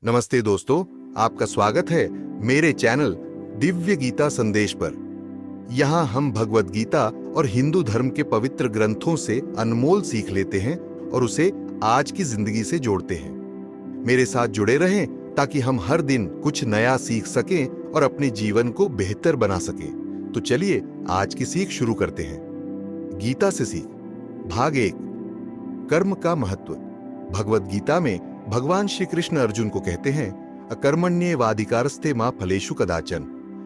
नमस्ते दोस्तों, आपका स्वागत है मेरे चैनल दिव्य गीता संदेश पर। यहाँ हम भगवत गीता और हिंदू धर्म के पवित्र ग्रंथों से अनमोल सीख लेते हैं और उसे आज की जिंदगी से जोड़ते हैं। मेरे साथ जुड़े रहें ताकि हम हर दिन कुछ नया सीख सकें और अपने जीवन को बेहतर बना सकें। तो चलिए आज की सीख शुरू करते हैं। गीता से सीख भाग 1, कर्म का महत्व। भगवत गीता में भगवान श्री कृष्ण अर्जुन को कहते हैं, अकर्मण्येवाधिकारस्ते मा फलेषु कदाचन।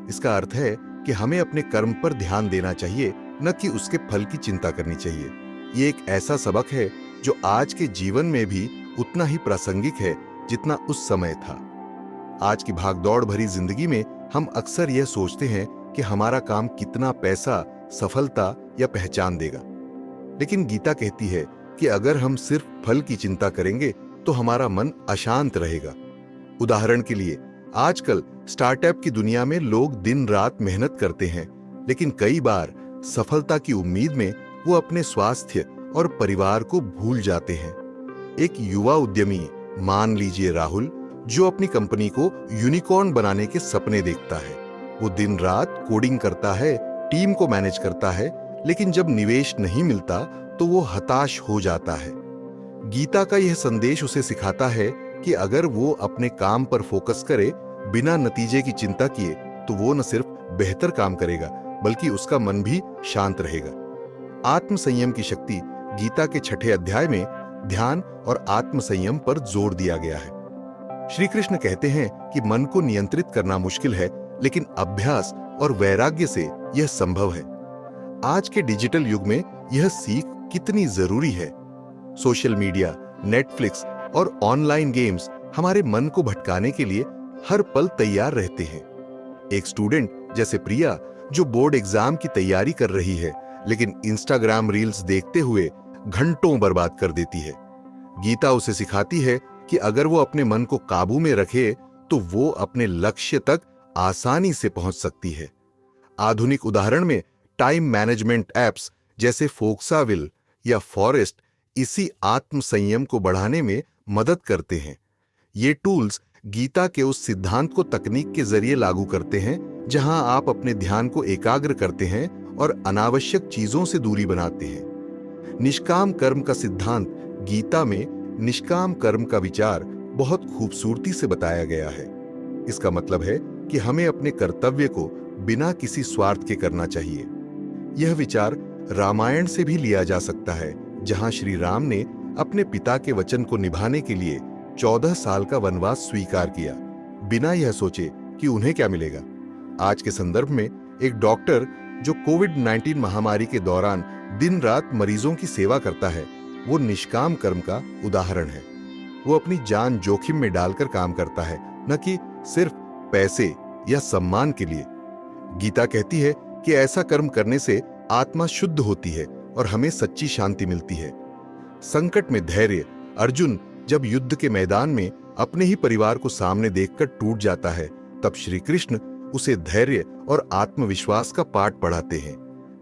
इसका अर्थ है कि हमें अपने कर्म पर ध्यान देना चाहिए, न कि उसके फल की चिंता करनी चाहिए। ये एक ऐसा सबक है जो आज के जीवन में भी उतना ही प्रासंगिक है जितना उस समय था। आज की भागदौड़ भरी जिंदगी में हम अक्सर यह सोचते हैं कि हमारा काम कितना पैसा, सफलता या पहचान देगा। लेकिन गीता कहती है कि अगर हम सिर्फ फल की चिंता करेंगे तो हमारा मन अशांत रहेगा। उदाहरण के लिए, आजकल स्टार्टअप की दुनिया में लोग दिन रात मेहनत करते हैं, लेकिन कई बार सफलता की उम्मीद में वो अपने स्वास्थ्य और परिवार को भूल जाते हैं। एक युवा उद्यमी, मान लीजिए राहुल, जो अपनी कंपनी को यूनिकॉर्न बनाने के सपने देखता है। वो दिन रात कोडिंग करता है, टीम को मैनेज करता है, लेकिन जब निवेश नहीं मिलता तो वो हताश हो जाता है। गीता का यह संदेश उसे सिखाता है कि अगर वो अपने काम पर फोकस करे बिना नतीजे की चिंता किए, तो वो न सिर्फ बेहतर काम करेगा बल्कि उसका मन भी शांत रहेगा। आत्म संयम की शक्ति गीता के 6 अध्याय में ध्यान और आत्म संयम पर जोर दिया गया है। श्री कृष्ण कहते हैं कि मन को नियंत्रित करना मुश्किल है, लेकिन अभ्यास और वैराग्य से यह संभव है। आज के डिजिटल युग में यह सीख कितनी जरूरी है। सोशल मीडिया, नेटफ्लिक्स और ऑनलाइन गेम्स हमारे मन को भटकाने के लिए हर पल तैयार रहते हैं। एक स्टूडेंट जैसे प्रिया, जो बोर्ड एग्जाम की तैयारी कर रही है, लेकिन इंस्टाग्राम रील्स देखते हुए घंटों बर्बाद कर देती है। गीता उसे सिखाती है कि अगर वो अपने मन को काबू में रखे तो वो अपने लक्ष्य तक आसानी से पहुंच सकती है। आधुनिक उदाहरण में टाइम मैनेजमेंट एप्स जैसे फोक्साविल या फॉरेस्ट इसी आत्म संयम को बढ़ाने में मदद करते हैं। ये टूल्स गीता के उस सिद्धांत को तकनीक के जरिए लागू करते हैं जहां आप अपने ध्यान को एकाग्र करते हैं और अनावश्यक चीजों से दूरी बनाते हैं। निष्काम कर्म का सिद्धांत गीता में निष्काम कर्म का विचार बहुत खूबसूरती से बताया गया है। इसका मतलब है कि हमें अपने कर्तव्य को बिना किसी स्वार्थ के करना चाहिए। यह विचार रामायण से भी लिया जा सकता है, जहां श्री राम ने अपने पिता के वचन को निभाने के लिए 14 साल का वनवास स्वीकार किया, बिना यह सोचे कि उन्हें क्या मिलेगा। आज के संदर्भ में एक डॉक्टर जो कोविड-19 महामारी के दौरान दिन रात मरीजों की सेवा करता है, वो निष्काम कर्म का उदाहरण है। वो अपनी जान जोखिम में डालकर काम करता है, न कि सिर्फ पैसे या सम्मान के लिए। गीता कहती है कि ऐसा कर्म करने से आत्मा शुद्ध होती है और हमें सच्ची शांति मिलती है। संकट में धैर्य। अर्जुन जब युद्ध के मैदान में अपने ही परिवार को सामने देखकर टूट जाता है, तब श्री कृष्ण उसे धैर्य और आत्मविश्वास का पाठ पढ़ाते हैं।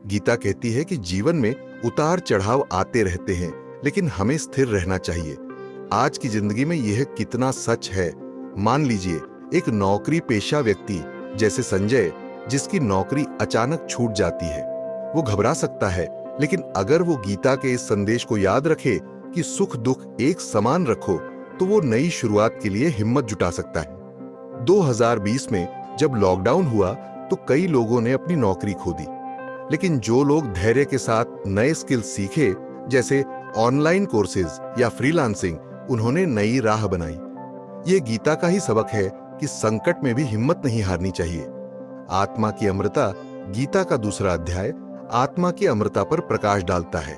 गीता कहती है कि जीवन में उतार चढ़ाव आते रहते हैं, लेकिन हमें स्थिर रहना चाहिए। आज की जिंदगी में यह कितना सच है। मान लीजिए एक नौकरी पेशा व्यक्ति जैसे संजय, जिसकी नौकरी अचानक छूट जाती है। वो घबरा सकता है, लेकिन अगर वो गीता के इस संदेश को याद रखे कि सुख दुख एक समान रखो, तो वो नई शुरुआत के लिए हिम्मत जुटा सकता है। 2020 में जब लॉकडाउन हुआ तो कई लोगों ने अपनी नौकरी खो दी, लेकिन जो लोग धैर्य के साथ नए स्किल सीखे, जैसे ऑनलाइन कोर्सेज या फ्रीलांसिंग, उन्होंने नई राह बनाई। ये गीता का ही सबक है कि संकट में भी हिम्मत नहीं हारनी चाहिए। आत्मा की अमृता गीता का 2 अध्याय आत्मा की अमृता पर प्रकाश डालता है।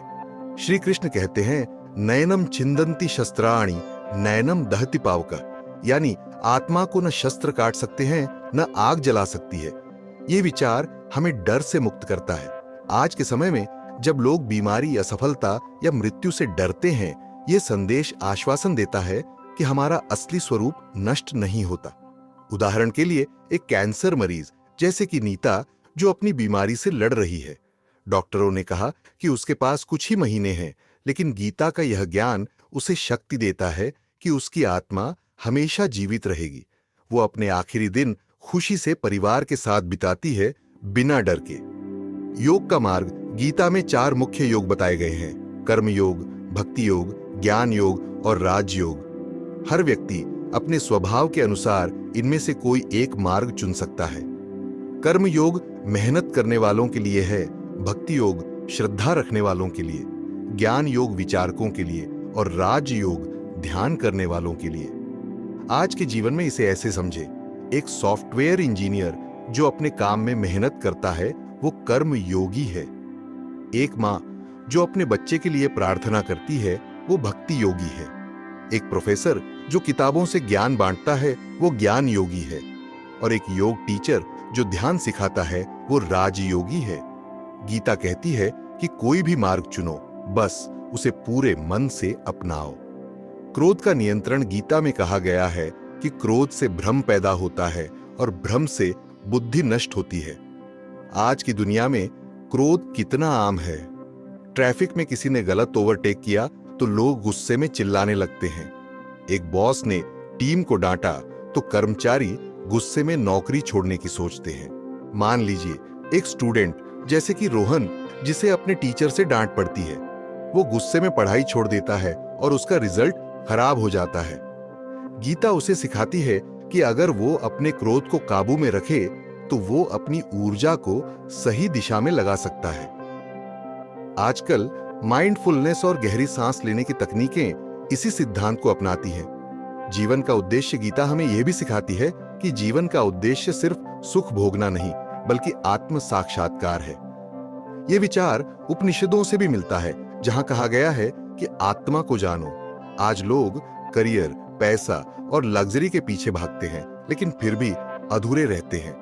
श्री कृष्ण कहते हैं, नयनम छिंदंती शस्त्राणि नयनम दहति पावका, यानी आत्मा को न शस्त्र काट सकते हैं न आग जला सकती है। ये विचार हमें डर से मुक्त करता है। आज के समय में जब लोग बीमारी, असफलता या मृत्यु से डरते हैं, ये संदेश आश्वासन देता है कि हमारा असली स्वरूप नष्ट नहीं होता। उदाहरण के लिए एक कैंसर मरीज जैसे कि नीता, जो अपनी बीमारी से लड़ रही है। डॉक्टरों ने कहा कि उसके पास कुछ ही महीने हैं, लेकिन गीता का यह ज्ञान उसे शक्ति देता है कि उसकी आत्मा हमेशा जीवित रहेगी। वो अपने आखिरी दिन खुशी से परिवार के साथ बिताती है, बिना डर के। योग का मार्ग गीता में 4 मुख्य योग बताए गए हैं: कर्म योग, भक्ति योग, ज्ञान योग और राज योग। हर व्यक्ति अपने स्वभाव के अनुसार इनमें से कोई एक मार्ग चुन सकता है। कर्म योग मेहनत करने वालों के लिए है, भक्ति योग श्रद्धा रखने वालों के लिए, ज्ञान योग विचारकों के लिए और राज योग ध्यान करने वालों के लिए। आज के जीवन में इसे ऐसे समझे, एक सॉफ्टवेयर इंजीनियर जो अपने काम में मेहनत करता है वो कर्म योगी है। एक मां जो अपने बच्चे के लिए प्रार्थना करती है वो भक्ति योगी है। एक प्रोफेसर जो किताबों से ज्ञान बांटता है वो ज्ञान योगी है। और एक योग टीचर जो ध्यान सिखाता है वो राजयोगी है। गीता कहती है कि कोई भी मार्ग चुनो, बस उसे पूरे मन से अपनाओ। क्रोध का नियंत्रण गीता में कहा गया है कि क्रोध से भ्रम पैदा होता है और भ्रम से बुद्धि नष्ट होती है। आज की दुनिया में क्रोध कितना आम है। ट्रैफिक में किसी ने गलत ओवरटेक किया तो लोग गुस्से में चिल्लाने लगते हैं। एक बॉस ने टीम को डांटा तो कर्मचारी गुस्से में नौकरी छोड़ने की सोचते हैं। मान लीजिए एक स्टूडेंट जैसे कि रोहन, जिसे अपने टीचर से डांट पड़ती है, वो गुस्से में पढ़ाई छोड़ देता है और उसका रिजल्ट खराब हो जाता है। गीता उसे सिखाती है कि अगर वो अपने क्रोध को काबू में रखे तो वो अपनी ऊर्जा को सही दिशा में लगा सकता है। आजकल माइंडफुलनेस और गहरी सांस लेने की तकनीकें इसी सिद्धांत को अपनाती हैं। जीवन का उद्देश्य गीता हमें यह भी सिखाती है कि जीवन का उद्देश्य सिर्फ सुख भोगना नहीं बल्कि आत्म साक्षात्कार है। यह विचार उपनिषदों से भी मिलता है, जहां कहा गया है कि आत्मा को जानो। आज लोग करियर, पैसा और लग्जरी के पीछे भागते हैं, लेकिन फिर भी अधूरे रहते हैं।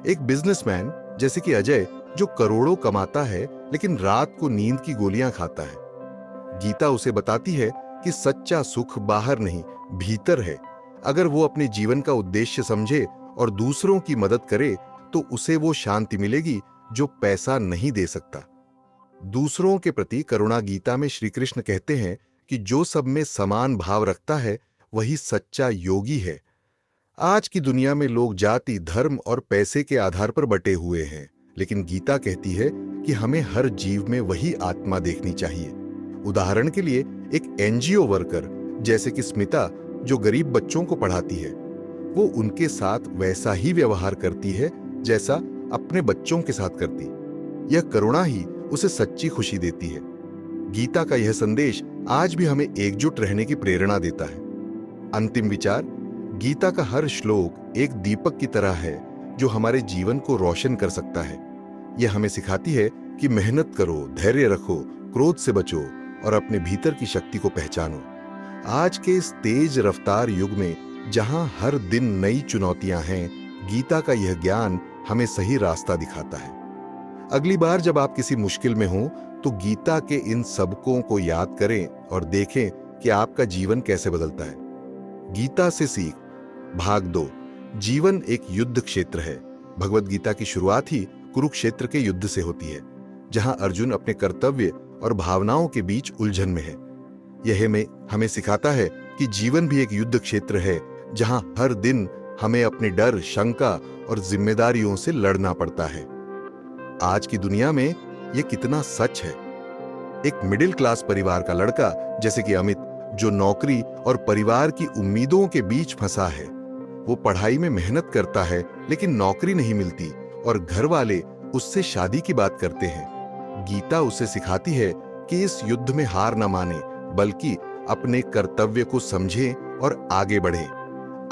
एक बिजनेसमैन जैसे कि अजय जो करोड़ों कमाता है लेकिन रात को नींद की गोलियां खाता है। गीता उसे बताती है कि सच्चा सुख बाहर नहीं, भीतर है। अगर वो अपने जीवन का उद्देश्य समझे और दूसरों की मदद करे तो उसे वो शांति मिलेगी जो पैसा नहीं दे सकता। दूसरों के प्रति करुणा गीता में श्री कृष्ण कहते हैं कि जो सब में समान भाव रखता है वही सच्चा योगी है। आज की दुनिया में लोग जाति, धर्म और पैसे के आधार पर बटे हुए हैं, लेकिन गीता कहती है कि हमें हर जीव में वही आत्मा देखनी चाहिए। उदाहरण के लिए एक एनजीओ वर्कर जैसे कि स्मिता जो गरीब बच्चों को पढ़ाती है, वो उनके साथ वैसा ही व्यवहार करती है जैसा अपने बच्चों के साथ करती। यह करुणा ही उसे सच्ची खुशी देती है। गीता का यह संदेश आज भी हमें एकजुट रहने की प्रेरणा देता है। अंतिम विचार, गीता का हर श्लोक एक दीपक की तरह है जो हमारे जीवन को रोशन कर सकता है। यह हमें सिखाती है कि मेहनत करो, धैर्य रखो, क्रोध से बचो और अपने भीतर की शक्ति को पहचानो। आज के इस तेज रफ्तार युग में जहां हर दिन नई चुनौतियां हैं, गीता का यह ज्ञान हमें सही रास्ता दिखाता है। अगली बार जब आप किसी मुश्किल में हो तो गीता के इन सबकों को याद करें और देखें कि आपका जीवन कैसे बदलता है। गीता से सीख भाग 2। जीवन एक युद्ध क्षेत्र है। भगवद गीता की शुरुआत ही कुरुक्षेत्र के युद्ध से होती है, जहां अर्जुन अपने कर्तव्य और भावनाओं के बीच उलझन में है। यह हमें सिखाता है कि जीवन भी एक युद्ध क्षेत्र है, जहां हर दिन हमें अपने डर, शंका और जिम्मेदारियों से लड़ना पड़ता है। आज की दुनिया में यह कितना सच है। एक मिडिल क्लास परिवार का लड़का जैसे कि अमित, जो नौकरी और परिवार की उम्मीदों के बीच फंसा है, वो पढ़ाई में मेहनत करता है लेकिन नौकरी नहीं मिलती और घर वाले उससे शादी की बात करते हैं। गीता उसे सिखाती है कि इस युद्ध में हार न माने बल्कि अपने कर्तव्य को समझे और आगे बढ़े।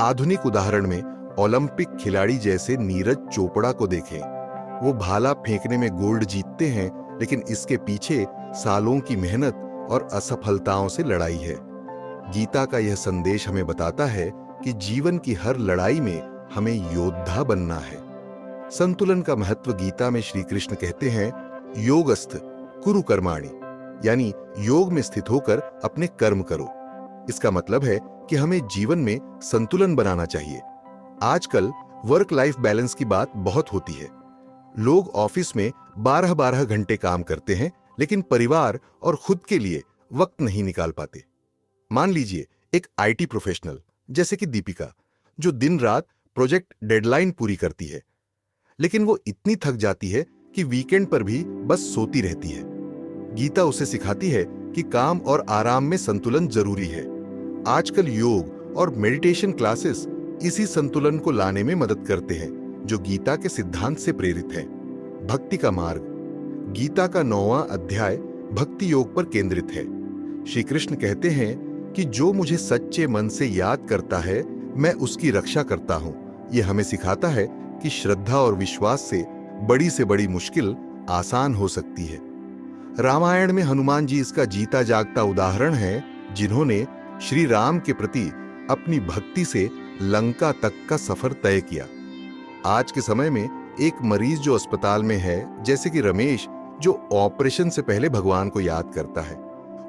आधुनिक उदाहरण में ओलंपिक खिलाड़ी जैसे नीरज चोपड़ा को देखें। वो भाला फेंकने में गोल्ड जीतते हैं, लेकिन इसके पीछे सालों की मेहनत और असफलताओं से लड़ाई है। गीता का यह संदेश हमें बताता है कि जीवन की हर लड़ाई में हमें योद्धा बनना है। संतुलन का महत्व गीता में श्री कृष्ण कहते हैं, योगस्थ कुरु कर्माणि, यानी योग में स्थित होकर अपने कर्म करो। इसका मतलब है कि हमें जीवन में संतुलन बनाना चाहिए। आजकल वर्क लाइफ बैलेंस की बात बहुत होती है। लोग ऑफिस में 12-12 घंटे काम करते हैं, लेकिन परिवार और खुद के लिए वक्त नहीं निकाल पाते। मान लीजिए एक आईटी प्रोफेशनल जैसे कि दीपिका, जो दिन रात प्रोजेक्ट डेडलाइन पूरी करती है, लेकिन वो इतनी थक जाती है कि वीकेंड पर भी बस सोती रहती है। गीता उसे सिखाती है कि काम और आराम में संतुलन जरूरी है। आजकल योग और मेडिटेशन क्लासेस इसी संतुलन को लाने में मदद करते हैं, जो गीता के सिद्धांत से प्रेरित है। भक्ति का मार्ग। गीता का 9वां अध्याय भक्ति योग पर केंद्रित है। श्री कृष्ण कहते हैं कि जो मुझे सच्चे मन से याद करता है, मैं उसकी रक्षा करता हूं। यह हमें सिखाता है कि श्रद्धा और विश्वास से बड़ी मुश्किल आसान हो सकती है। रामायण में हनुमान जी इसका जीता जागता उदाहरण है, जिन्होंने श्री राम के प्रति अपनी भक्ति से लंका तक का सफर तय किया। आज के समय में एक मरीज जो अस्पताल में है, जैसे कि रमेश, जो ऑपरेशन से पहले भगवान को याद करता है,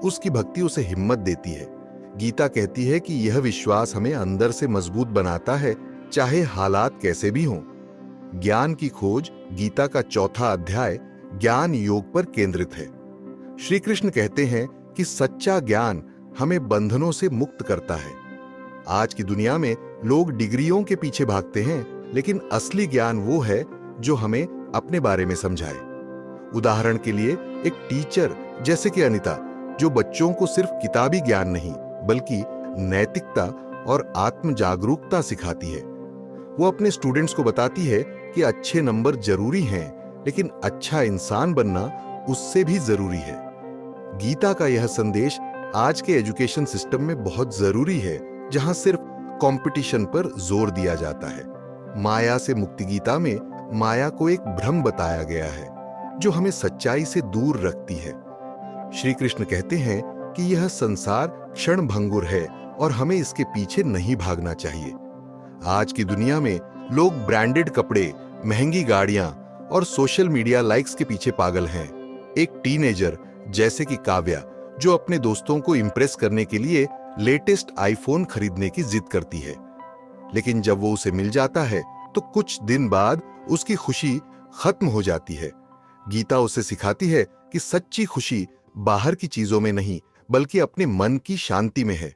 उसकी भक्ति उसे हिम्मत देती है। गीता कहती है कि यह विश्वास हमें अंदर से मजबूत बनाता है, चाहे हालात कैसे भी हों। ज्ञान की खोज। गीता का 4था अध्याय ज्ञान योग पर केंद्रित है। श्री कृष्ण कहते हैं कि सच्चा ज्ञान हमें बंधनों से मुक्त करता है। आज की दुनिया में लोग डिग्रियों के पीछे भागते हैं, लेकिन असली ज्ञान वो है जो हमें अपने बारे में समझाए। उदाहरण के लिए एक टीचर जैसे कि अनिता, जो बच्चों को सिर्फ किताबी ज्ञान नहीं बल्कि नैतिकता और आत्म जागरूकता सिखाती है। वो अपने स्टूडेंट्स को बताती है कि अच्छे नंबर जरूरी हैं, लेकिन अच्छा इंसान बनना उससे भी जरूरी है। गीता का यह संदेश आज के एजुकेशन सिस्टम में बहुत जरूरी है, जहां सिर्फ कंपटीशन पर जोर दिया जाता है। माया से मुक्ति। गीता में माया को एक भ्रम बताया गया है, जो हमें सच्चाई से दूर रखती है। श्री कृष्ण कहते हैं कि यह संसार क्षणभंगुर है और हमें इसके पीछे नहीं भागना चाहिए। आज की दुनिया में लोग ब्रांडेड कपड़े, महंगी गाड़ियां और सोशल मीडिया लाइक्स के पीछे पागल हैं। एक टीनेजर जैसे कि काव्या, जो अपने दोस्तों को इंप्रेस करने के लिए लेटेस्ट आईफोन खरीदने की जिद करती है, लेकिन जब वो उसे मिल जाता है तो कुछ दिन बाद उसकी खुशी खत्म हो जाती है। गीता उसे सिखाती है कि सच्ची खुशी बाहर की चीजों में नहीं बल्कि अपने मन की शांति में है।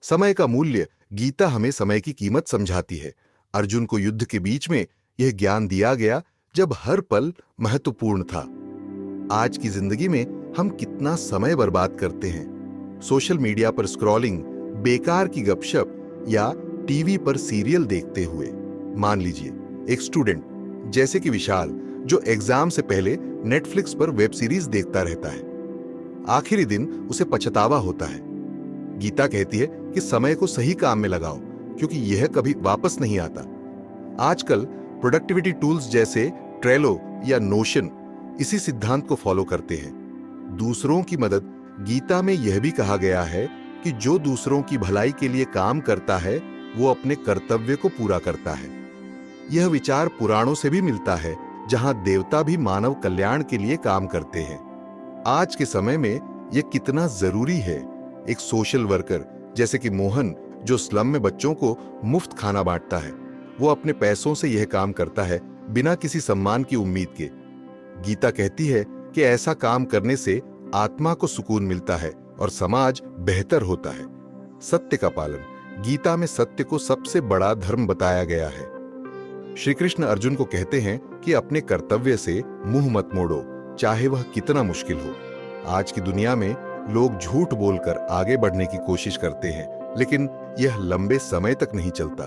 समय का मूल्य। गीता हमें समय की कीमत समझाती है। अर्जुन को युद्ध के बीच में यह ज्ञान दिया गया जब हर पल महत्वपूर्ण था। आज की जिंदगी में हम कितना समय बर्बाद करते हैं। सोशल मीडिया पर स्क्रॉलिंग, बेकार की गपशप या टीवी पर सीरियल देखते हुए। मान लीजिए एक स्टूडेंट जैसे कि विशाल, जो एग्जाम से पहले नेटफ्लिक्स पर वेब सीरीज देखता रहता है। आखिरी दिन उसे पछतावा होता है। गीता कहती है कि समय को सही काम में लगाओ, क्योंकि यह कभी वापस नहीं आता। आजकल प्रोडक्टिविटी टूल्स जैसे ट्रेलो या नोशन इसी सिद्धांत को फॉलो करते हैं। दूसरों की मदद। गीता में यह भी कहा गया है कि जो दूसरों की भलाई के लिए काम करता है, वो अपने कर्तव्य को पूरा करता है। यह विचार पुराणों से भी मिलता है, जहां देवता भी मानव कल्याण के लिए काम करते हैं। आज के समय में यह कितना जरूरी है। एक सोशल वर्कर जैसे कि मोहन, जो स्लम में बच्चों को मुफ्त खाना बांटता है, वो अपने पैसों से यह काम करता है, बिना किसी सम्मान की उम्मीद के। गीता कहती है कि ऐसा काम करने से आत्मा को सुकून मिलता है और समाज बेहतर होता है। सत्य का पालन। गीता में सत्य को सबसे बड़ा धर्म बताया गया है। श्री कृष्ण अर्जुन को कहते हैं कि अपने कर्तव्य से मुंह मत मोड़ो, चाहे वह कितना मुश्किल हो। आज की दुनिया में लोग झूठ बोलकर आगे बढ़ने की कोशिश करते हैं, लेकिन यह लंबे समय तक नहीं चलता।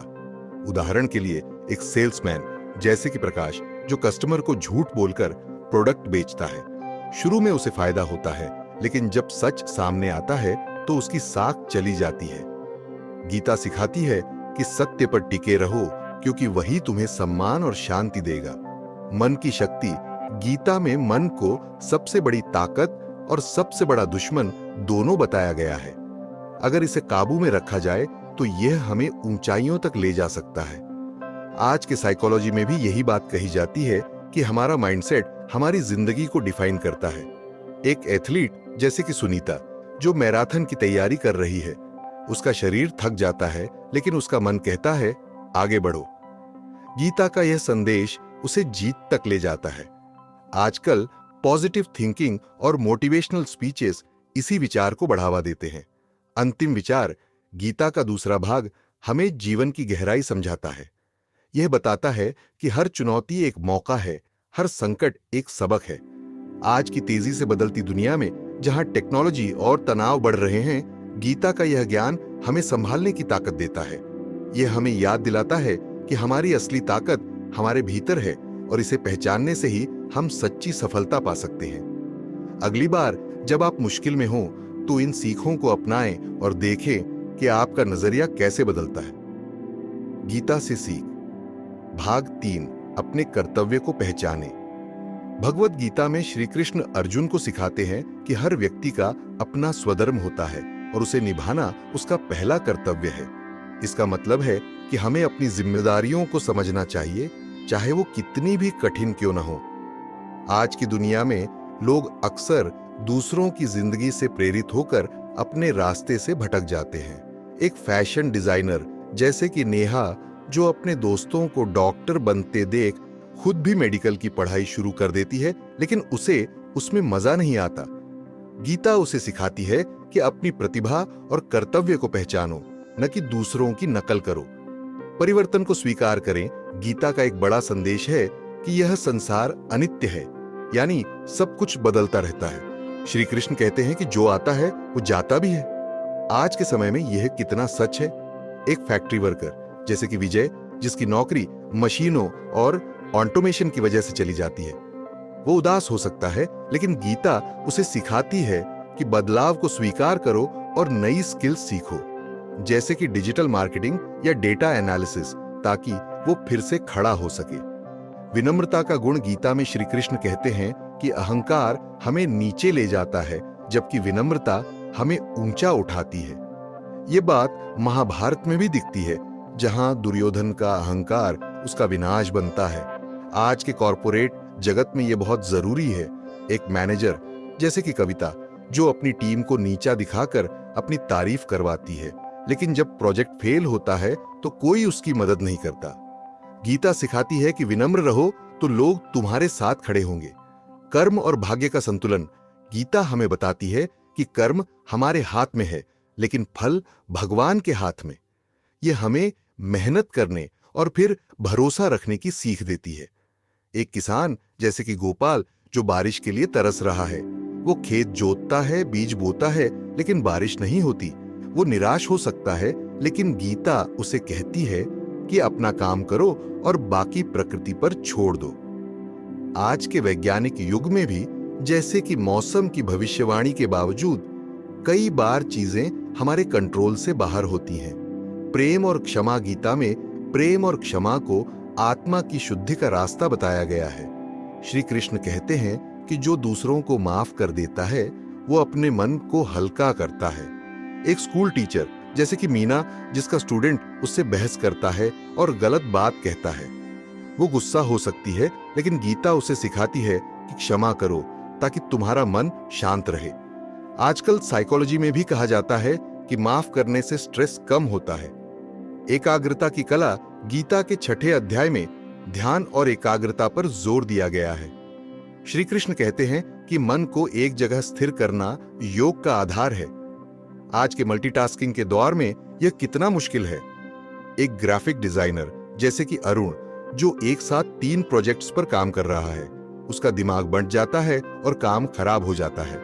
उदाहरण के लिए एक सेल्समैन जैसे कि प्रकाश, जो कस्टमर को झूठ बोलकर प्रोडक्ट बेचता है। शुरू में उसे फायदा होता है, लेकिन जब सच सामने आता है तो उसकी साख चली जाती है। गीता सिखाती है कि सत्य पर टिके रहो, क्योंकि वही तुम्हें सम्मान और शांति देगा। मन की शक्ति। गीता में मन को सबसे बड़ी ताकत और सबसे बड़ा दुश्मन दोनों बताया गया है। अगर इसे काबू में रखा जाए तो यह हमें ऊंचाइयों तक ले जा सकता है। आज के साइकोलॉजी में भी यही बात कही जाती है कि हमारा माइंडसेट हमारी जिंदगी को डिफाइन करता है। एक एथलीट जैसे कि सुनीता, जो मैराथन की तैयारी कर रही है, उसका शरीर थक जाता है, लेकिन उसका मन कहता है आगे बढ़ो। गीता का यह संदेश उसे जीत तक ले जाता है। आजकल पॉजिटिव थिंकिंग और मोटिवेशनल स्पीचेस इसी विचार को बढ़ावा देते हैं। अंतिम विचार। गीता का दूसरा भाग हमें जीवन की गहराई समझाता है। यह बताता है कि हर चुनौती एक मौका है, हर संकट एक सबक है। आज की तेजी से बदलती दुनिया में जहां टेक्नोलॉजी और तनाव बढ़ रहे हैं, गीता का यह ज्ञान हमें संभालने की ताकत देता है। यह हमें याद दिलाता है कि हमारी असली ताकत हमारे भीतर है और इसे पहचानने से ही हम सच्ची सफलता पा सकते हैं। अगली बार जब आप मुश्किल में हो तो इन सीखों को अपनाएं और देखें कि आपका नजरिया कैसे बदलता है। गीता से सीख, भाग 3, अपने कर्तव्य को पहचाने। भगवत गीता में श्री कृष्ण अर्जुन को सिखाते हैं कि हर व्यक्ति का अपना स्वधर्म होता है और उसे निभाना उसका पहला कर्तव्य है। इसका मतलब है कि हमें अपनी जिम्मेदारियों को समझना चाहिए, चाहे वो कितनी भी कठिन क्यों न हो। आज की दुनिया में लोग अक्सर दूसरों की जिंदगी से प्रेरित होकर अपने रास्ते से भटक जाते हैं। एक फैशन डिजाइनर जैसे कि नेहा, जो अपने दोस्तों को डॉक्टर बनते देख खुद भी मेडिकल की पढ़ाई शुरू कर देती है, लेकिन उसे उसमें मजा नहीं आता। गीता उसे सिखाती है कि अपनी प्रतिभा और कर्तव्य को पहचानो, न कि दूसरों की नकल करो। परिवर्तन को स्वीकार करें। गीता का एक बड़ा संदेश है कि यह संसार अनित्य है, यानी सब कुछ बदलता रहता है। श्री कृष्ण कहते हैं कि जो आता है वो जाता भी है। आज के समय में यह कितना सच है। एक फैक्ट्री वर्कर जैसे कि विजय, जिसकी नौकरी मशीनों और ऑटोमेशन की वजह से चली जाती है, वो उदास हो सकता है, लेकिन गीता उसे सिखाती है कि बदलाव को स्वीकार करो और नई स्किल्स सीखो, जैसे कि डिजिटल मार्केटिंग या डेटा एनालिसिस, ताकि वो फिर से खड़ा हो सके। विनम्रता का गुण गीता में श्री कृष्ण कहते हैं कि अहंकार हमें नीचे ले जाता है, जबकि विनम्रता हमें ऊंचा उठाती है। ये बात महाभारत में भी दिखती है, जहां दुर्योधन का अहंकार उसका विनाश बनता है। आज के कॉरपोरेट जगत में यह बहुत जरूरी है। एक मैनेजर जैसे कि कविता, जो अपनी टीम को नीचा दिखाकर अपनी तारीफ करवाती है, लेकिन जब प्रोजेक्ट फेल होता है तो कोई उसकी मदद नहीं करता। गीता सिखाती है कि विनम्र रहो तो लोग तुम्हारे साथ खड़े होंगे। कर्म और भाग्य का संतुलन। गीता हमें बताती है कि कर्म हमारे हाथ में है, लेकिन फल भगवान के हाथ में। यह हमें मेहनत करने और फिर भरोसा रखने की सीख देती है। एक किसान जैसे कि गोपाल, जो बारिश के लिए तरस रहा है, वो खेत जोतता है, बीज बोता है, लेकिन बारिश नहीं होती। वो निराश हो सकता है, लेकिन गीता उसे कहती है कि अपना काम करो और बाकी प्रकृति पर छोड़ दो। आज के वैज्ञानिक युग में भी, जैसे कि मौसम की भविष्यवाणी के बावजूद, कई बार चीजें हमारे कंट्रोल से बाहर होती हैं। प्रेम और क्षमा। गीता में प्रेम और क्षमा को आत्मा की शुद्धि का रास्ता बताया गया है। श्री कृष्ण कहते हैं कि जो दूसरों को माफ कर देता है, वो अपने मन को हल्का करता है। एक स्कूल टीचर जैसे कि मीना, जिसका स्टूडेंट उससे बहस करता है और गलत बात कहता है, वो गुस्सा हो सकती है, लेकिन गीता उसे सिखाती है कि क्षमा करो ताकि तुम्हारा मन शांत रहे। आजकल साइकोलॉजी में भी कहा जाता है कि माफ करने से स्ट्रेस कम होता है। एकाग्रता की कला। गीता के 6 अध्याय में ध्यान और एकाग्रता पर जोर दिया गया है। श्री कृष्ण कहते हैं कि मन को एक जगह स्थिर करना योग का आधार है। आज के मल्टीटास्किंग के दौर में यह कितना मुश्किल है। एक ग्राफिक डिजाइनर जैसे कि अरुण, जो एक साथ 3 प्रोजेक्ट्स पर काम कर रहा है, उसका दिमाग बंट जाता है और काम खराब हो जाता है।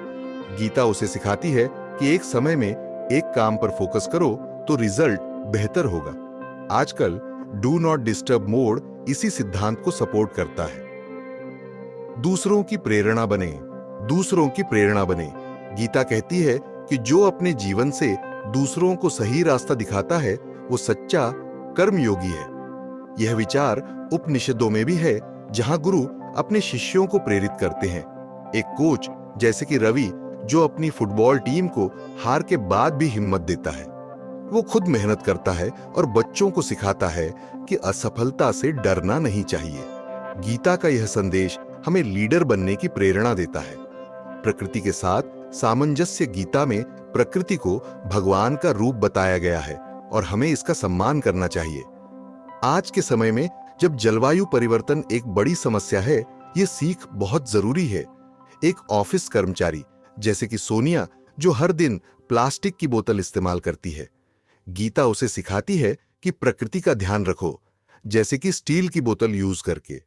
गीता उसे सिखाती है कि एक समय में एक काम पर फोकस करो तो रिजल्ट बेहतर होगा। आजकल डू नॉट डिस्टर्ब मोड इसी सिद्धांत को सपोर्ट करता है। दूसरों की प्रेरणा बने। दूसरों की प्रेरणा बने। गीता कहती है कि जो अपने जीवन से दूसरों को सही रास्ता दिखाता है, वो सच्चा कर्मयोगी है। यह विचार उपनिषदों में भी है, जहां गुरु अपने शिष्यों को प्रेरित करते हैं। एक कोच जैसे कि रवि, जो अपनी फुटबॉल टीम को हार के बाद भी हिम्मत देता है, वो खुद मेहनत करता है और बच्चों को सिखाता है कि असफलता से डरना नहीं चाहिए। गीता का यह संदेश हमें लीडर बनने की प्रेरणा देता है। प्रकृति के साथ सामंजस्य। गीता में प्रकृति को भगवान का रूप बताया गया है और हमें इसका सम्मान करना चाहिए। आज के समय में जब जलवायु परिवर्तन एक बड़ी समस्या है, यह सीख बहुत जरूरी है। एक ऑफिस कर्मचारी जैसे कि सोनिया, जो हर दिन प्लास्टिक की बोतल इस्तेमाल करती है, गीता उसे सिखाती है कि प्रकृति का ध्यान रखो, जैसे कि स्टील की बोतल यूज करके।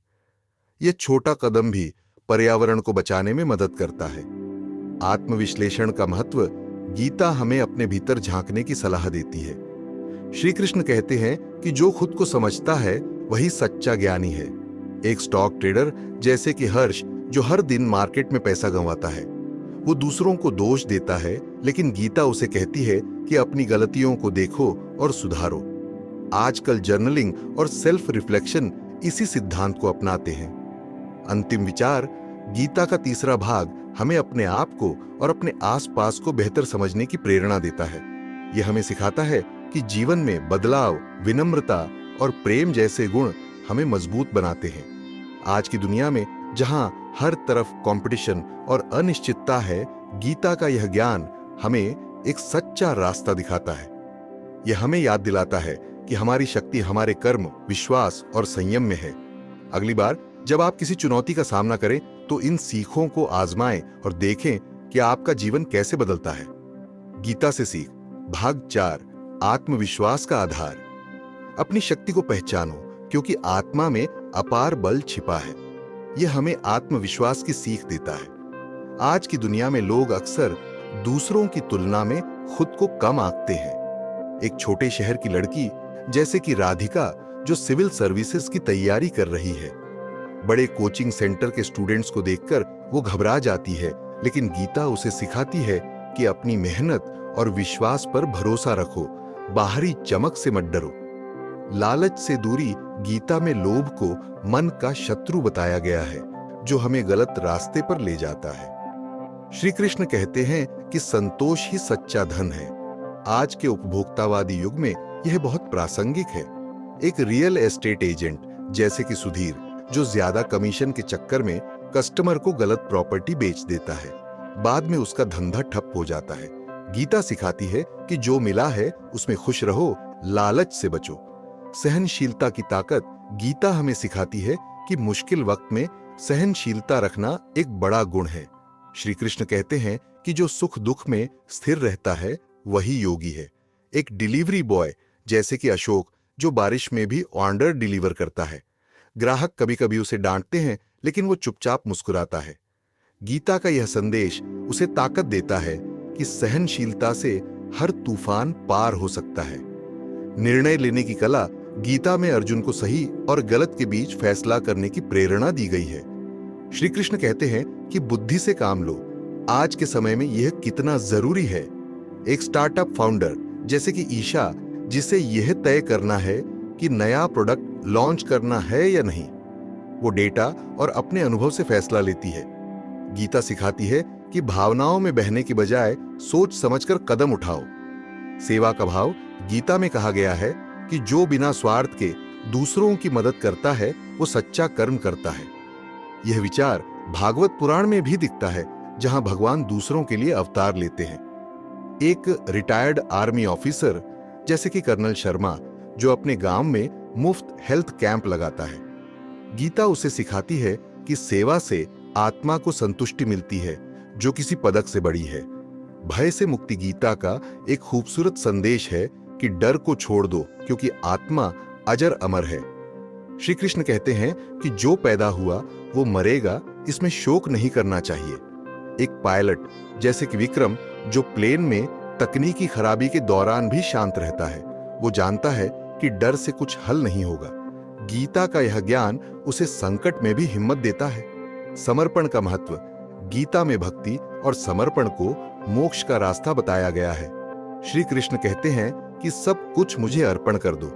यह छोटा कदम भी पर्यावरण को बचाने में मदद करता है। आत्मविश्लेषण का महत्व गीता हमें अपने भीतर झांकने की सलाह देती है। श्री कृष्ण कहते हैं कि जो खुद को समझता है वही सच्चा ज्ञानी है। एक स्टॉक ट्रेडर जैसे कि हर्ष, जो हर दिन मार्केट में पैसा गंवाता है, वो दूसरों को दोष देता है, लेकिन गीता उसे कहती है कि अपनी गलतियों को देखो और सुधारो। आजकल जर्नलिंग और सेल्फ रिफ्लेक्शन इसी सिद्धांत को अपनाते हैं। अंतिम विचार, गीता का तीसरा भाग हमें अपने आप को और अपने आसपास को बेहतर समझने की प्रेरणा देता है। यह हमें सिखाता है कि जीवन में बदलाव, विनम्रता और प्रेम जैसे गुण हमें मजबूत बनाते हैं। आज की दुनिया में जहां हर तरफ कंपटीशन और अनिश्चितता है, गीता का यह ज्ञान हमें एक सच्चा रास्ता दिखाता है। यह हमें याद दिलाता है कि हमारी शक्ति हमारे कर्म, विश्वास और संयम में है। अगली बार जब आप किसी चुनौती का सामना करें तो इन सीखों को आजमाएं और देखें कि आपका जीवन कैसे बदलता है। गीता से सीख भाग 4, आत्मविश्वास का आधार। अपनी शक्ति को पहचानो, क्योंकि आत्मा में अपार बल छिपा है। यह हमें आत्मविश्वास की सीख देता है। आज की दुनिया में लोग अक्सर दूसरों की तुलना में खुद को कम आंकते हैं। एक छोटे शहर की लड़की जैसे कि राधिका, जो सिविल सर्विसेज की तैयारी कर रही है, बड़े कोचिंग सेंटर के स्टूडेंट्स को देखकर वो घबरा जाती है, लेकिन गीता उसे सिखाती है कि अपनी मेहनत और विश्वास पर भरोसा रखो, बाहरी चमक से मत डरो। लालच से दूरी गीता में लोभ को मन का शत्रु बताया गया है, जो हमें गलत रास्ते पर ले जाता है। श्री कृष्ण कहते हैं कि संतोष ही सच्चा धन है। आज के उपभोक्तावादी युग में यह बहुत प्रासंगिक है। एक रियल एस्टेट एजेंट जैसे कि सुधीर, जो ज्यादा कमीशन के चक्कर में कस्टमर को गलत प्रॉपर्टी बेच देता है, बाद में उसका धंधा ठप हो जाता है। गीता सिखाती है कि जो मिला है उसमें खुश रहो, लालच से बचो। सहनशीलता की ताकत गीता हमें सिखाती है कि मुश्किल वक्त में सहनशीलता रखना एक बड़ा गुण है। श्री कृष्ण कहते हैं कि जो सुख दुख में स्थिर रहता है वही योगी है। एक डिलीवरी बॉय जैसे कि अशोक, जो बारिश में भी ऑर्डर डिलीवर करता है, ग्राहक कभी कभी उसे डांटते हैं, लेकिन वो चुपचाप मुस्कुराता है। गीता का यह संदेश उसे ताकत देता है कि सहनशीलता से हर तूफान पार हो सकता है। निर्णय लेने की कला गीता में अर्जुन को सही और गलत के बीच फैसला करने की प्रेरणा दी गई है। श्री कृष्ण कहते हैं कि बुद्धि से काम लो। आज के समय में यह कितना जरूरी है। एक स्टार्टअप फाउंडर जैसे कि ईशा, जिसे यह तय करना है कि नया प्रोडक्ट लॉन्च करना है या नहीं, वो डेटा और अपने अनुभव से फैसला लेती है। गीता सिखाती है कि भावनाओं में बहने की बजाय सोच समझकर कदम उठाओ। सेवा का भाव गीता में कहा गया है कि जो बिना स्वार्थ के दूसरों की मदद करता है वो सच्चा कर्म करता है। यह विचार भागवत पुराण में भी दिखता है, जहां भगवान दूसरों के लिए अवतार लेते हैं। एक रिटायर्ड आर्मी ऑफिसर जैसे कि कर्नल शर्मा, जो अपने गांव में मुफ्त हेल्थ कैंप लगाता है, गीता उसे सिखाती है कि सेवा से आत्मा को संतुष्टि मिलती है, जो किसी पदक से बड़ी है। भय से मुक्ति गीता का एक खूबसूरत संदेश है कि डर को छोड़ दो, क्योंकि आत्मा अजर अमर है। श्री कृष्ण कहते हैं कि जो पैदा हुआ वो मरेगा, इसमें शोक नहीं करना चाहिए। एक पायलट जैसे कि विक्रम, जो प्लेन में तकनीकी खराबी के दौरान भी शांत रहता है, वो जानता है कि डर से कुछ हल नहीं होगा। गीता का यह ज्ञान उसे संकट में भी हिम्मत देता है। समर्पण का महत्व गीता में भक्ति और समर्पण को मोक्ष का रास्ता बताया गया है। श्री कृष्ण कहते हैं कि सब कुछ मुझे अर्पण कर दो।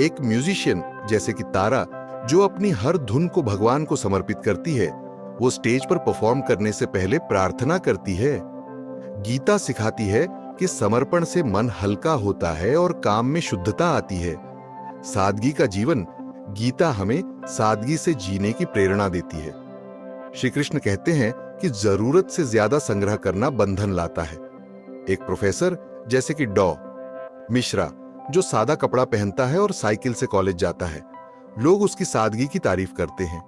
एक म्यूजिशियन जैसे कि तारा, जो अपनी हर धुन को भगवान को समर्पित करती है, वो स्टेज पर परफॉर्म करने से पहले प्रार्थना करती है। गीता सिखाती है कि समर्पण से मन हल्का होता है और काम में शुद्धता आती है। सादगी का जीवन गीता हमें सादगी से जीने की प्रेरणा देती है। श्री कृष्ण कहते हैं कि जरूरत से ज्यादा संग्रह करना बंधन लाता है। एक प्रोफेसर जैसे कि डॉ मिश्रा, जो सादा कपड़ा पहनता है और साइकिल से कॉलेज जाता है, लोग उसकी सादगी की तारीफ करते हैं।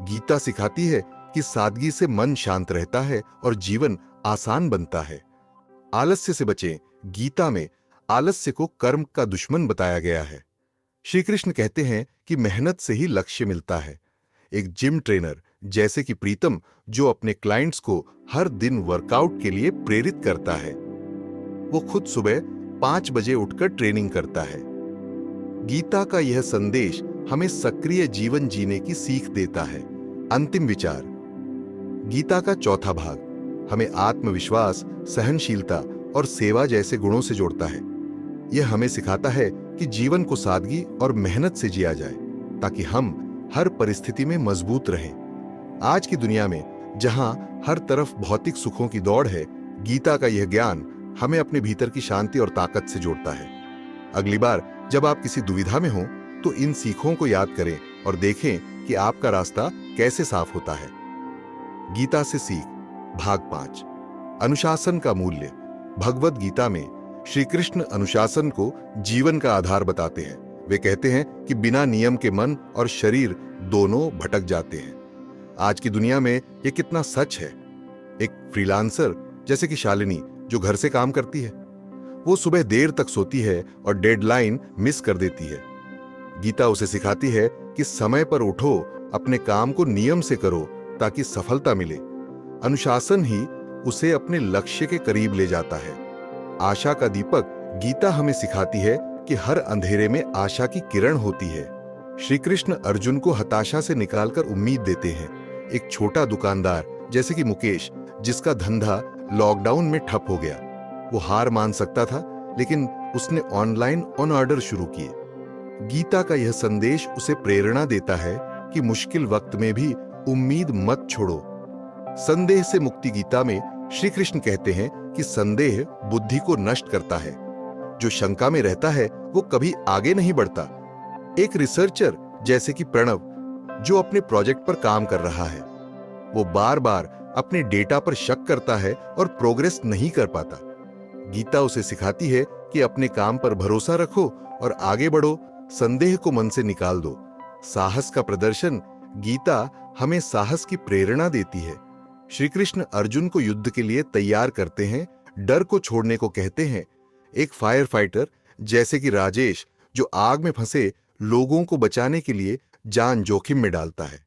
गीता सिखाती है कि सादगी से मन शांत रहता है और जीवन आसान बनता है। आलस्य से बचें। गीता में आलस्य को कर्म का दुश्मन बताया गया है। श्री कृष्ण कहते हैं कि मेहनत से ही लक्ष्य मिलता है। एक जिम ट्रेनर जैसे कि प्रीतम, जो अपने क्लाइंट्स को हर दिन वर्कआउट के लिए प्रेरित करता है, वो खुद सुबह 5 बजे उठकर ट्रेनिंग करता है। गीता का यह संदेश हमें सक्रिय जीवन जीने की सीख देता है। अंतिम विचार। गीता का चौथा भाग हमें आत्मविश्वास, सहनशीलता और सेवा जैसे गुणों से जोड़ता है। यह हमें सिखाता है कि जीवन को सादगी और मेहनत से जिया जाए, ताकि हम हर परिस्थिति में मजबूत रहें। आज की दुनिया में जहां हर तरफ भौतिक सुखों की दौड़ है, गीता का यह ज्ञान हमें अपने भीतर की शांति और ताकत से जोड़ता है। अगली बार जब आप किसी दुविधा में हो, तो इन सीखों को याद करें और देखें कि आपका रास्ता कैसे साफ होता है। गीता से सीख, भाग 5, अनुशासन का मूल्य। भगवद गीता में श्री कृष्ण अनुशासन को जीवन का आधार बताते हैं। वे कहते हैं कि बिना नियम के मन और शरीर दोनों भटक जाते हैं। आज की दुनिया में यह कितना सच है। एक फ्रीलांसर जैसे कि शालिनी, जो घर से काम करती है, वो सुबह देर तक सोती है और डेडलाइन मिस कर देती है। गीता उसे सिखाती है कि समय पर उठो, अपने काम को नियम से करो ताकि सफलता मिले। अनुशासन ही उसे अपने लक्ष्य के करीब ले जाता है। आशा का दीपक गीता हमें सिखाती है कि हर अंधेरे में आशा की किरण होती है। श्री कृष्ण अर्जुन को हताशा से निकालकर उम्मीद देते हैं। एक छोटा दुकानदार जैसे कि मुकेश, जिसका धंधा लॉकडाउन में ठप हो गया, वो हार मान सकता था, लेकिन उसने ऑनलाइन ऑन ऑर्डर शुरू किए। गीता का यह संदेश उसे प्रेरणा देता है कि मुश्किल वक्त में भी उम्मीद मत छोड़ो। संदेह से मुक्ति। गीता में श्री कृष्ण कहते हैं कि संदेह बुद्धि को नष्ट करता है। जो शंका में रहता है वो कभी आगे नहीं बढ़ता। एक रिसर्चर जैसे कि प्रणव, जो अपने प्रोजेक्ट पर काम कर रहा है, वो बार बार अपने डेटा पर शक करता है और प्रोग्रेस नहीं कर पाता। गीता उसे सिखाती है कि अपने काम पर भरोसा रखो और आगे बढ़ो, संदेह को मन से निकाल दो। साहस का प्रदर्शन। गीता हमें साहस की प्रेरणा देती है। श्री कृष्ण अर्जुन को युद्ध के लिए तैयार करते हैं, डर को छोड़ने को कहते हैं। एक फायर फाइटर जैसे कि राजेश, जो आग में फंसे लोगों को बचाने के लिए जान जोखिम में डालता है।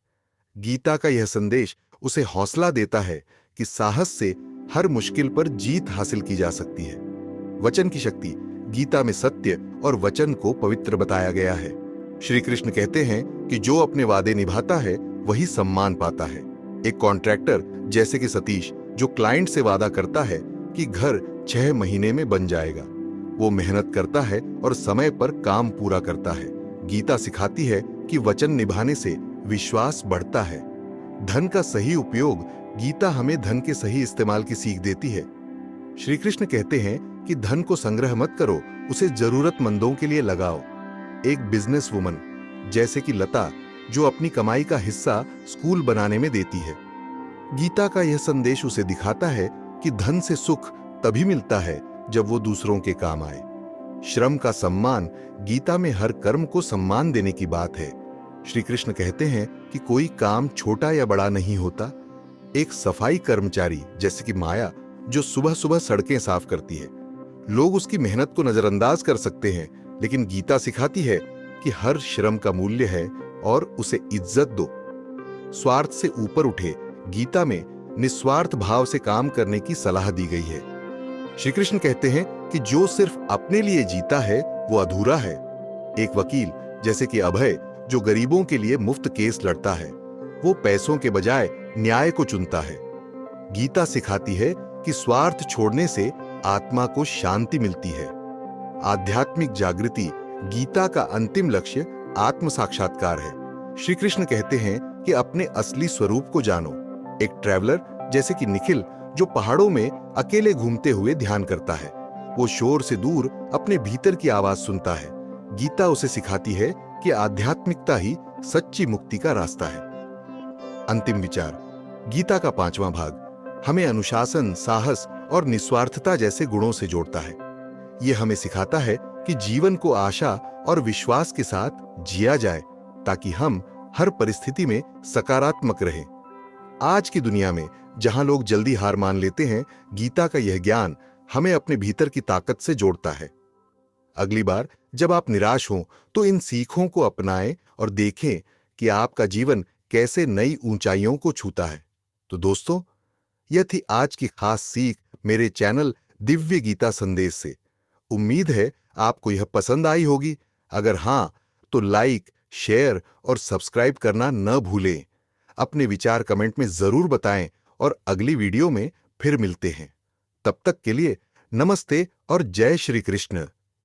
गीता का यह संदेश उसे हौसला देता है कि साहस से हर मुश्किल पर जीत हासिल की जा सकती है। वचन की शक्ति। गीता में सत्य और वचन को पवित्र बताया गया है। श्री कृष्ण कहते हैं कि जो अपने वादे निभाता है वही सम्मान पाता है। एक कॉन्ट्रैक्टर जैसे कि सतीश, जो क्लाइंट से वादा करता है कि घर 6 महीने में बन जाएगा, वो मेहनत करता है और समय पर काम पूरा करता है। गीता सिखाती है कि वचन निभाने से विश्वास बढ़ता है। धन का सही उपयोग। गीता हमें धन के सही इस्तेमाल की सीख देती है। श्री कृष्ण कहते हैं कि धन को संग्रह मत करो, उसे जरूरतमंदों के लिए लगाओ। एक बिजनेस वुमन जैसे कि लता, जो अपनी कमाई का हिस्सा स्कूल बनाने में देती है, गीता का यह संदेश उसे दिखाता है कि धन से सुख तभी मिलता है जब वो दूसरों के काम आए। श्रम का सम्मान। गीता में हर कर्म को सम्मान देने की बात है। श्री कृष्ण कहते हैं कि कोई काम छोटा या बड़ा नहीं होता। एक सफाई कर्मचारी जैसे कि माया, जो सुबह सुबह सड़कें साफ करती है, लोग उसकी मेहनत को नजरअंदाज कर सकते हैं, लेकिन गीता सिखाती है कि हर श्रम का मूल्य है और उसे इज्जत दो। स्वार्थ से ऊपर उठे। गीता में निस्वार्थ भाव से काम करने की सलाह दी गई है। श्री कृष्ण कहते हैं कि जो सिर्फ अपने लिए जीता है वो अधूरा है। एक वकील जैसे कि अभय, जो गरीबों के लिए मुफ्त केस लड़ता है, वो पैसों के बजाय न्याय को चुनता है। गीता सिखाती है कि स्वार्थ छोड़ने से आत्मा को शांति मिलती है। आध्यात्मिक जागृति। गीता का अंतिम लक्ष्य आत्म साक्षात्कार है। श्री कृष्ण कहते हैं कि अपने असली स्वरूप को जानो। एक ट्रैवलर जैसे कि निखिल, जो पहाड़ों में अकेले घूमते हुए ध्यान करता है, वो शोर से दूर अपने भीतर की आवाज सुनता है। गीता उसे सिखाती है कि आध्यात्मिकता ही सच्ची मुक्ति का रास्ता है। अंतिम विचार। गीता का 5वां भाग हमें अनुशासन, साहस और निस्वार्थता जैसे गुणों से जोड़ता है। यह हमें सिखाता है कि जीवन को आशा और विश्वास के साथ जिया जाए, ताकि हम हर परिस्थिति में सकारात्मक रहें। आज की दुनिया में जहां लोग जल्दी हार मान लेते हैं, गीता का यह ज्ञान हमें अपने भीतर की ताकत से जोड़ता है। अगली बार जब आप निराश हों तो इन सीखों को अपनाएं और देखें कि आपका जीवन कैसे नई ऊंचाइयों को छूता है। तो दोस्तों, यह थी आज की खास सीख मेरे चैनल दिव्य गीता संदेश से। उम्मीद है आपको यह पसंद आई होगी। अगर हां, तो लाइक, शेयर और सब्सक्राइब करना न भूलें। अपने विचार कमेंट में जरूर बताएं और अगली वीडियो में फिर मिलते हैं। तब तक के लिए नमस्ते और जय श्री कृष्ण।